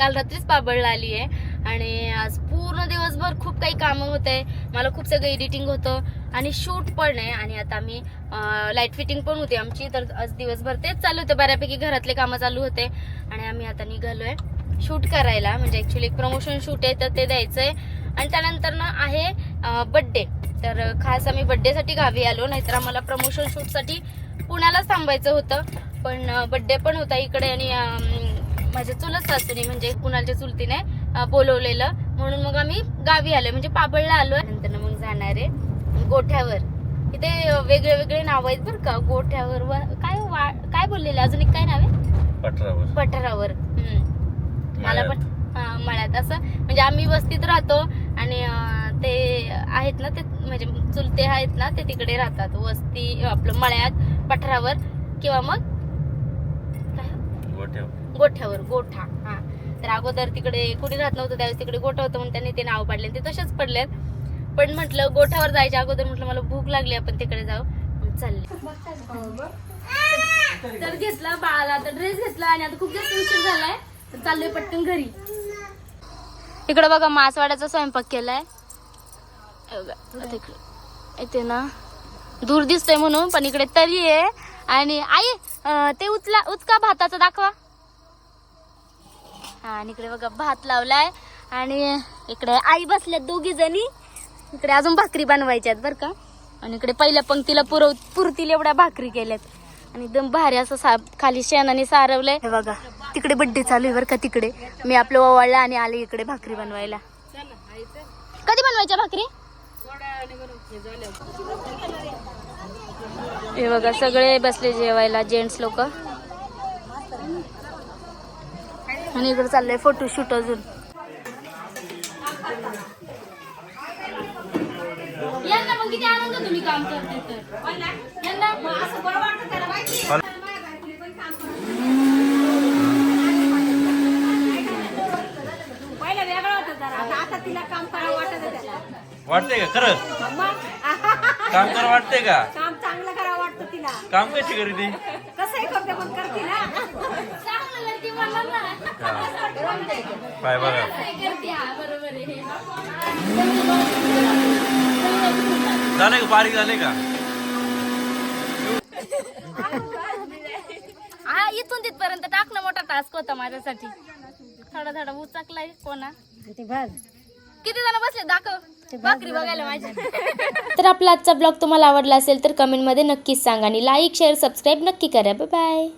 काल रात्रीच पाबळला आली आहे आणि आज पूर्ण दिवसभर खूप काही कामं होते. मला खूप सगळं एडिटिंग होतं आणि शूट पण आहे. आणि आता आम्ही लाईट फिटिंग पण होती आमची, तर आज दिवसभर तेच चालू होते. बऱ्यापैकी घरातले कामं चालू होते आणि आम्ही आता निघालोय शूट करायला. म्हणजे ऍक्च्युली एक प्रमोशन शूट आहे, तर ते द्यायचंय. आणि त्यानंतर ना आहे बड्डे. तर खास आम्ही बड्डेसाठी गावी आलो, नाहीतर आम्हाला प्रमोशन शूटसाठी पुण्यालाच थांबायचं होतं. पण बड्डे पण होता इकडे आणि माझ्या चुलत सासूने म्हणजे कुणालच्या चुलतीने बोलवलेलं, म्हणून मग आम्ही गावी आलोय, म्हणजे पाबळला आलोय. नंतर मग जाणार आहे गोठ्यावर. इथे वेगळे वेगळे नाव आहेत बरं का. गोठ्यावर काय बोललेलं, अजून एक काय नाव आहे? पठारावर. मला पण मळ्यात असं, म्हणजे आम्ही वस्तीत राहतो आणि ते आहेत ना, ते म्हणजे चुलते आहेत ना, ते तिकडे राहतात वस्ती आपलं मळ्यात पठारावर किंवा मग गोठ्यावर. गोठा. हा, तर अगोदर तिकडे कुणी राहत नव्हतं त्यावेळेस तिकडे गोठा होतं, म्हणून त्यांनी ते नाव पाडले. ते तसेच पडलेत. पण म्हटलं गोठ्यावर जायच्या अगोदर म्हटलं मला भूक लागली, आपण तिकडे जाऊ. चालले. तर घेतला बाळाला, तर ड्रेस घेतला आणि आता खूप जास्त उशीर झालाय, तर चाललोय पटकन घरी. इकडे बघा मासवाड्याचा स्वयंपाक केलाय. इथे ना दूर दिसतोय म्हणून, पण इकडे तरी आहे. आणि आई ते उचका भाताचा दाखवा. हा, आणि इकडे बघा भात लावलाय आणि इकडे आई बसल्यात दोघी जणी. इकडे अजून भाकरी बनवायच्यात बर का. आणि इकडे पहिल्या पंक्तीला पुरतील एवढ्या भाकरी केल्यात आणि एकदम भारी असं खाली शेणाने सारवलंय. हे बघा तिकडे बड्डे चालू आहे बर का. तिकडे मी आपलं ओवाळलं आणि आले इकडे भाकरी बनवायला. कधी बनवायच्या भाकरी? हे बघा सगळे बसले जेवायला, जेंट्स लोक. आणि इकडे चाललंय फोटोशूट अजून. यांना मग किती आनंद तुम्ही काम करते तर यांना असं बरं वाटतं त्याला माहिती. पहिला वेगळं होतं जरा, आता तिला काम करावं वाटतंय का खरं? काम करा वाटतंय का? काम चांगलं करावं वाटतं तिला. काम कशी करी ती? कसंही करते पण करते ना. चांगलं करते म्हणलं ना. पाय बघा. करते, हा बरोबर आहे. झाले का, बारीक झाले का? हा, इथून तिथपर्यंत टाकणं मोठा टास्क होता माझ्यासाठी. थोडा थोडा उचकलाय. कोणा किती जण बसले दाखव भाकरी बघायला माझ्या. तर आपला आजचा ब्लॉग तुम्हाला आवडला असेल तर कमेंटमध्ये नक्कीच सांगा आणि लाईक शेअर सबस्क्राईब नक्की करा. Bye bye.